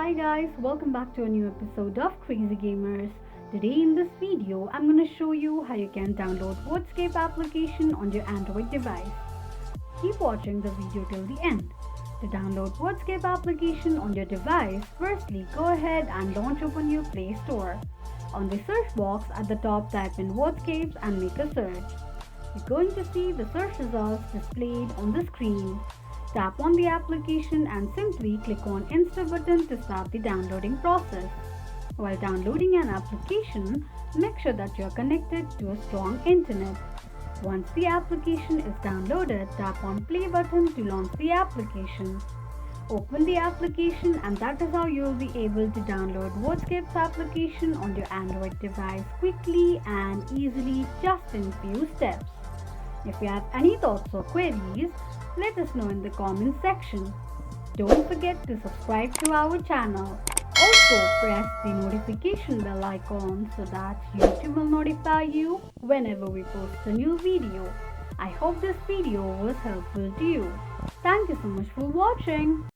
Hi guys, welcome back to a new episode of Crazy Gamers. Today in this video, I'm going to show you how you can download Wordscape application on your Android device. Keep watching the video till the end. To download Wordscape application on your device, firstly go ahead and launch open your Play Store. On the search box at the top, type in Wordscapes and make a search. You're going to see the search results displayed on the screen. Tap on the application and simply click on Install button to start the downloading process. While downloading an application, make sure that you are connected to a strong internet. Once the application is downloaded, tap on Play button to launch the application. Open the application and that is how you will be able to download Wordscape's application on your Android device quickly and easily just in few steps. If you have any thoughts or queries, let us know in the comment section. Don't forget to subscribe to our channel. Also press the notification bell icon so that YouTube will notify you whenever we post a new video. I hope this video was helpful to you. Thank you so much for watching.